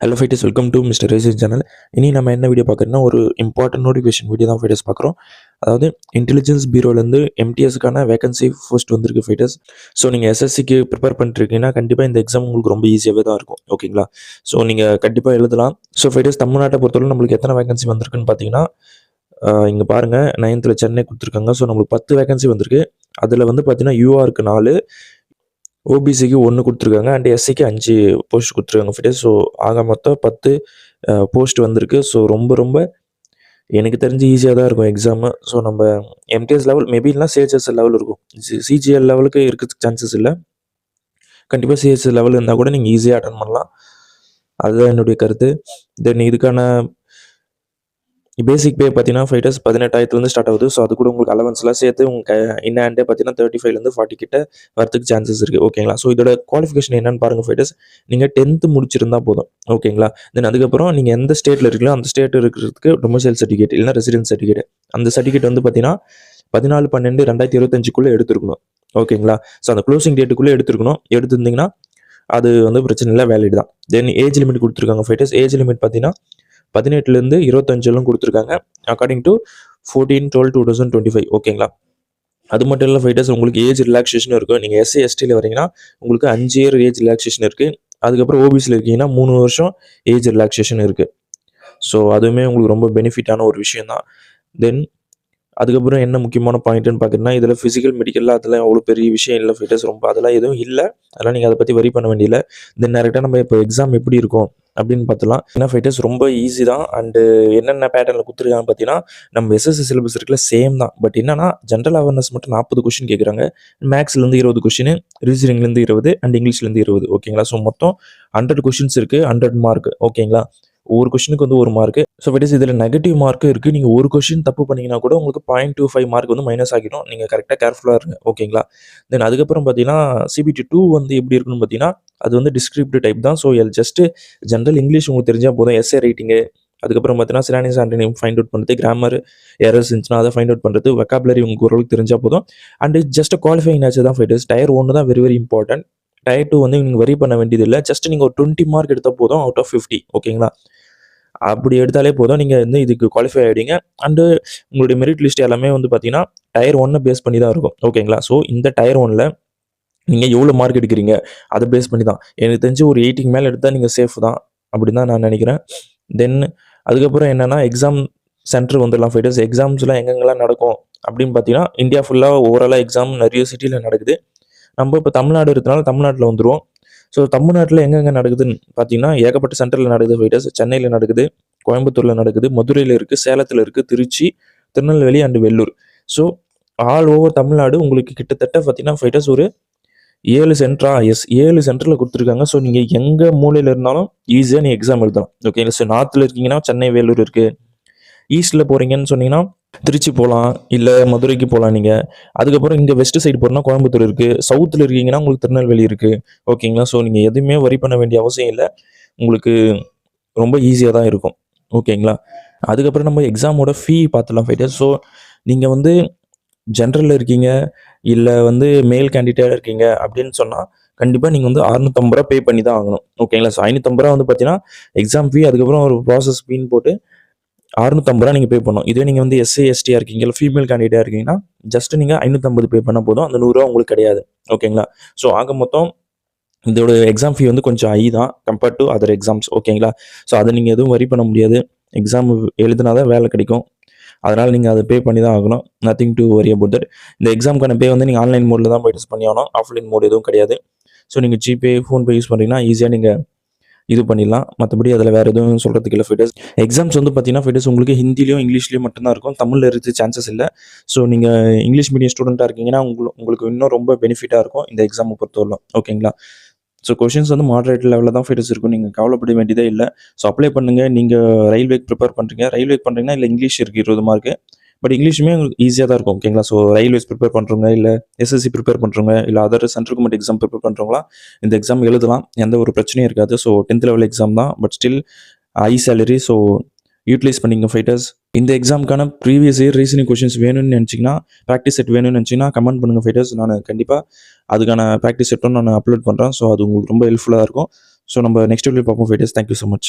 Hello fighters, welcome to mister ரேசிஸ் channel. இனி நம்ம என்ன வீடியோ பார்க்குறோன்னா, ஒரு இம்பார்ட்டன்ட் நோட்டிஃபிகேஷன் வீடியோ தான் ஃபைட்டர்ஸ் பார்க்குறோம். அதாவது இன்டெலிஜென்ஸ் பியூரோலேருந்து எம்டிஎஸ்க்கான வேகன்சி போஸ்ட் வந்திருக்கு ஃபைட்டர்ஸ். ஸோ நீங்கள் எஸ்எஸ்சிக்கு ப்ரிப்பேர் பண்ணிட்டுருக்கீங்கன்னா கண்டிப்பாக இந்த எக்ஸாம் உங்களுக்கு ரொம்ப ஈஸியாகவே தான் இருக்கும். ஓகேங்களா? ஸோ நீங்கள் கண்டிப்பாக எழுதலாம். ஸோ ஃபைட்டர்ஸ், தமிழ்நாட்டை பொறுத்தவரை நம்மளுக்கு எத்தனை வேகன்சி வந்திருக்குன்னு பார்த்தீங்கன்னா, இங்கே பாருங்கள், 9th சென்னை கொடுத்துருக்காங்க. ஸோ நம்மளுக்கு 10 வேகன்சி வந்திருக்கு. அதில் வந்து பார்த்தீங்கன்னா யூஆருக்கு 4, ஓபிசிக்கு 1 கொடுத்துருக்காங்க அண்ட் எஸ்சிக்கு 5 போஸ்ட் கொடுத்துருக்காங்க ஃபைட்டர்ஸ். ஸோ ஆக மொத்தம் 10 போஸ்ட் வந்திருக்கு. ஸோ ரொம்ப எனக்கு தெரிஞ்சு ஈஸியாக தான் இருக்கும் எக்ஸாமு. ஸோ நம்ம எம்டிஎஸ் லெவல் மேபி இல்லைனா சிஹெச்எஸ் லெவல் இருக்கும். சிஜிஎல் லெவலுக்கு இருக்கிறதுக்கு சான்சஸ் இல்லை. கண்டிப்பாக சிஹெச்எஸ் லெவல் இருந்தால் கூட நீங்கள் ஈஸியாக அட்டன் பண்ணலாம். அதுதான் என்னுடைய கருத்து. தென் இதுக்கான பேசிக் பே பார்த்தீங்கன்னா ஃபைட்டர்ஸ் 18,000 ஸ்டார்ட் ஆகுது. ஸோ அது கூட உங்களுக்கு அலவன்ஸ்லாம் சேர்த்து உங்கள் இன் ஹேண்டே பார்த்தீங்கன்னா 35 40 கிட்ட வரதுக்கு சான்சஸ் இருக்குது. ஓகேங்களா? ஸோ இதோட குவாலிஃபிகேஷன் என்னன்னு பாருங்கள் ஃபைட்டர்ஸ். நீங்கள் 10th முடிச்சிருந்தா போதும். ஓகேங்களா? தென் அதுக்கப்புறம் நீங்கள் எந்த ஸ்டேட்டில் இருக்கீங்களோ அந்த ஸ்டேட் இருக்கிறதுக்கு டொமிசைல் சர்டிஃபிகேட் இல்லைனா ரெசிடென்ஸ் சர்டிஃபிகேட். அந்த சர்டிஃபிகேட் வந்து பார்த்தீங்கன்னா 14/12/2025 எடுத்துருக்கணும். ஓகேங்களா? ஸோ அந்த க்ளோசிங் டேட்டுக்குள்ளே எடுத்துருக்கணும். எடுத்திருந்தீங்கன்னா அது வந்து பிரச்சனை இல்லை, வேலிட் தான். தென் ஏஜ் லிமிட் கொடுத்துருக்காங்க ஃபைட்டர்ஸ். ஏஜ் லிமிட் பார்த்தீங்கன்னா 18லேருந்து 25 கொடுத்துருக்காங்க. According to 14/12/2025. ஓகேங்களா? அது மட்டும் இல்லை ஃபைட்டர்ஸ், உங்களுக்கு ஏஜ் ரிலாக்ஸேஷன் இருக்கும். நீங்கள் எஸ்சி எஸ்டியில் வரீங்கன்னா உங்களுக்கு 5 இயர் ஏஜ் ரிலாக்ஸேஷன் இருக்குது. அதுக்கப்புறம் ஓபிசியில் இருக்கீங்கன்னா 3 வருஷம் ஏஜ் ரிலாக்ஸேஷன் இருக்குது. ஸோ அதுவுமே உங்களுக்கு ரொம்ப பெனிஃபிட்டான ஒரு விஷயம் தான். தென் அதுக்கப்புறம் என்ன முக்கியமான பாயிண்ட்டுன்னு பார்க்குறீங்கன்னா, இதில் ஃபிசிக்கல் மெடிக்கலில் அதெல்லாம் அவ்வளோ பெரிய விஷயம் இல்லை ஃபைட்டர்ஸ். ரொம்ப அதெல்லாம் எதுவும் இல்லை. அதெல்லாம் நீங்கள் அதை பற்றி வரி பண்ண வேண்டியதில்லை. தென் டேரெக்டாக நம்ம இப்போ எக்ஸாம் எப்படி இருக்கும் அப்படின்னு பார்த்துலாம். ஏன்னா ஃபைட்டர்ஸ் ரொம்ப ஈஸி தான். அண்டு என்னென்ன பேட்டர்னில் கொடுத்துருக்காங்கன்னு பார்த்தீங்கன்னா, நம்ம எஸ்எஸ்சி சிலபஸ் இருக்குல்ல சேம் தான். பட் என்னன்னா ஜென்ரல் அவேர்னஸ் மட்டும் 40 கொஷின் கேட்குறாங்க. மேக்ஸ்லேருந்து 20 கொஷின், ரீசனிங்லேருந்து 20 அண்ட் இங்கிலீஷ்லேருந்து 20. ஓகேங்களா? ஸோ மொத்தம் 100 கொஷின்ஸ் இருக்குது, 100 மார்க். ஓகேங்களா? ஒவ்வொரு கொஷினுக்கு வந்து 1 மார்க்கு. ஸோ ஃபைட்டர்ஸ், இதில் நெகட்டிவ் மார்க்கும் இருக்குது. நீங்கள் ஒரு கொஷின் தப்பு பண்ணிங்கன்னா கூட உங்களுக்கு 0.25 மார்க் வந்து மைனஸ் ஆகிடும். நீங்கள் கரெக்டாக கேர்ஃபுல்லாக இருங்க. ஓகேங்களா? தென் அதுக்கப்புறம் பார்த்தீங்கன்னா சிபிடி 2 வந்து எப்படி இருக்குன்னு பார்த்தீங்கன்னா, அது வந்து டிஸ்கிரிப்டிவ் டைப் தான். ஸோ ஜஸ்ட்டு ஜென்ரல் இங்கிலீஷ் உங்களுக்கு தெரிஞ்சால் போதும். எஸ்ஏ ரைட்டிங்கு, அதுக்கப்புறம் பார்த்தீங்கன்னா சினானிம்ஸ் ஆண்டனிம் ஃபைண்ட் அவுட் பண்ணுறது, கிராமர் எரர்ஸ் இருந்துச்சுன்னா அதை ஃபைண்ட் அவுட் பண்ணுறது, வெக்காபுலரி உங்களுக்கு ஓரளவுக்கு தெரிஞ்சால் போதும். அண்ட் ஜஸ்ட் குவாலிஃபைங் ஆச்சு தான் ஃபைட்டர்ஸ். டயர் 1 தான் வெரி இம்பார்ட்டன்ட். டயர் 2 வந்து நீங்கள் வரி பண்ண வேண்டியதில்லை. ஜஸ்ட் நீங்கள் ஒரு 20 மார்க் எடுத்தால் போதும் அவுட் ஆஃப் 50. ஓகேங்களா? அப்படி எடுத்தாலே போதும், நீங்கள் வந்து இதுக்கு குவாலிஃபை ஆகிடுங்க. அண்டு உங்களுடைய மெரிட் லிஸ்ட் எல்லாமே வந்து பார்த்தீங்கன்னா டயர் 1 பேஸ் பண்ணி தான் இருக்கும். ஓகேங்களா? ஸோ இந்த டயர் 1ல் நீங்கள் எவ்வளோ மார்க் எடுக்கிறீங்க அதை பேஸ் பண்ணி தான். எனக்கு தெரிஞ்சு ஒரு 80க்கு மேலே எடுத்தால் நீங்கள் சேஃப் தான் அப்படின்னு தான் நான் நினைக்கிறேன். தென் அதுக்கப்புறம் என்னென்னா எக்ஸாம் சென்டர் வந்துடலாம் ஃபைட்டர்ஸ். எக்ஸாம்ஸ்லாம் எங்கெங்கெல்லாம் நடக்கும் அப்படின்னு பார்த்தீங்கன்னா, இந்தியா ஃபுல்லாக ஓவராலாக எக்ஸாம் நிறைய சிட்டியில் நடக்குது. நம்ம இப்போ தமிழ்நாடு இருக்கிறனால தமிழ்நாட்டில் வந்துடுவோம். ஸோ தமிழ்நாட்டில் எங்கெங்கே நடக்குதுன்னு பார்த்தீங்கன்னா, ஏகப்பட்ட சென்டரில் நடக்குது ஃபைட்டர்ஸ். சென்னையில் நடக்குது, கோயம்புத்தூரில் நடக்குது, மதுரையில் இருக்குது, சேலத்தில் இருக்குது, Tiruchi, Tirunelveli and Vellore. So all over Tamil Nadu உங்களுக்கு கிட்டத்தட்ட பார்த்தீங்கன்னா ஃபைட்டர்ஸ் ஒரு 7 சென்டரா? எஸ், 7 சென்டரில் கொடுத்துருக்காங்க. ஸோ நீங்கள் எங்கே மூலையில் இருந்தாலும் ஈஸியாக நீங்கள் எக்ஸாம் எழுதலாம். ஓகேங்களா? ஸோ நார்த்தில் இருக்கீங்கன்னா சென்னை, வேலூர் இருக்குது. ஈஸ்ட்டில் போகிறீங்கன்னு சொன்னீங்கன்னா திருச்சி போகலாம், இல்லை மதுரைக்கு போகலாம் நீங்கள். அதுக்கப்புறம் இங்கே வெஸ்ட் சைடு போகிறோன்னா கோயம்புத்தூர் இருக்குது. சவுத்தில் இருக்கீங்கன்னா உங்களுக்கு திருநெல்வேலி இருக்குது. ஓகேங்களா? ஸோ நீங்கள் எதுவுமே வரி பண்ண வேண்டிய அவசியம் இல்லை. உங்களுக்கு ரொம்ப ஈஸியாக தான் இருக்கும். ஓகேங்களா? அதுக்கப்புறம் நம்ம எக்ஸாமோட ஃபீ பார்த்துலாம் ஃபைட்டர்ஸ். ஸோ நீங்கள் வந்து ஜென்ரலில் இருக்கீங்க, இல்லை வந்து மேல் கேண்டிடேட்டாக இருக்கீங்க அப்படின்னு சொன்னால் கண்டிப்பாக நீங்கள் வந்து 650 ரூபா பே பண்ணி தான் ஆகணும். ஓகேங்களா? ஸோ 550 ரூபா வந்து பார்த்தீங்கன்னா எக்ஸாம் ஃபீ, அதுக்கப்புறம் ஒரு ப்ராசஸ் ஃபீன்னு போட்டு 650 ரூபா நீங்கள் பே பண்ணணும். இதே நீங்கள் வந்து எஸ்சி எஸ்டியாக இருக்கீங்க, இல்லை ஃபீமேல் கேண்டிடேட்டாக இருக்கீங்கன்னா ஜஸ்ட் நீங்கள் 550 பே பண்ணால் போதும். அந்த 100 ரூபா உங்களுக்கு கிடையாது. ஓகேங்களா? ஸோ ஆக மொத்தம் இதோட எக்ஸாம் ஃபீ வந்து கொஞ்சம் ஹை தான் கம்பேர்ட் டு அதர் எக்ஸாம்ஸ். ஓகேங்களா? ஸோ அதை நீங்கள் எதுவும் வரி பண்ண முடியாது. எக்ஸாம் எழுதினா தான் வேலை கிடைக்கும். அதனால் நீங்கள் அதை பே பண்ணி தான் ஆகணும். Nothing to worry about that. இந்த எக்ஸாமுக்கான பே வந்து நீங்கள் ஆன்லைன் மோடில் தான் போய்ட்டு பண்ணி ஆகணும். ஆஃப்லைன் மோட் எதுவும் கிடையாது. ஸோ நீங்கள் ஜிபே, ஃபோன்பே யூஸ் பண்ணுறீங்கன்னா ஈஸியாக நீங்கள் இது பண்ணிடலாம். மற்றபடி அதில் வேறு எதுவும் சொல்கிறதுக்கு இல்லை ஃபைட்டர்ஸ். எக்ஸாம்ஸ் வந்து பார்த்தீங்கன்னா ஃபைட்டர்ஸ் உங்களுக்கு ஹிந்திலையும் இங்கிலீஷ்லையும் மட்டும்தான் இருக்கும். தமிழில் இருக்கிறது சான்சஸ் இல்லை. ஸோ நீங்கள் இங்கிலீஷ் மீடியம் ஸ்டூடெண்ட்டாக இருக்கீங்கன்னா உங்களுக்கு இன்னும் ரொம்ப பெனிஃபிட்டாக இருக்கும் இந்த எக்ஸாமை பொறுத்தவரைக்கும். ஓகேங்களா? ஸோ கொஷின்ஸ் வந்து மாடரேட் லெவலில் தான் ஃபைட்டர்ஸ் இருக்கும். நீங்கள் கவலைப்பட வேண்டியதே இல்லை. ஸோ அப்ளை பண்ணுங்கள். நீங்கள் ரயில்வேக்கு ப்ரிப்பேர் பண்ணுறீங்கன்னா இல்லை இங்கிலீஷ் இருக்குது 20 மார்க்கு. பட் இங்கிலீஷுமே உங்களுக்கு ஈஸியாக தான் இருக்கும். ஓகேங்களா? ஸோ ரயில்வேஸ் ப்ரிப்பேர் பண்ணுறவங்க, இல்லை எஸ்எஸ்சி ப்ரிப்பேர் பண்ணுறவங்க, இல்லை other central government exam prepare பண்ணுறவங்களா இந்த எக்ஸாம் எழுதலாம். எந்த ஒரு பிரச்சனையும் இருக்காது. ஸோ 10th லெவல் எக்ஸாம் தான், but still high salary. So utilize பண்ணிங்க ஃபைட்டர்ஸ். இந்த எக்ஸாமுக்கான ப்ரீவியஸ் இயர் ரீசனிங் கொஷின்ஸ் வேணும்னு நினச்சிங்கன்னா, ப்ராக்டிஸ் செட் வேணும்னு நினச்சிங்கன்னா கமெண்ட் பண்ணுங்கள் ஃபைட்டர்ஸ். நான் கண்டிப்பாக அதுக்கான ப்ராக்டிஸ் செட்டும் நான் அப்லோட் பண்ணுறேன். ஸோ அது உங்களுக்கு ரொம்ப ஹெல்ப்ஃபுல்லாக இருக்கும். ஸோ நம்ம நெக்ஸ்ட் வீடியோ பார்ப்போம் ஃபைட்டர்ஸ். Thank you so much.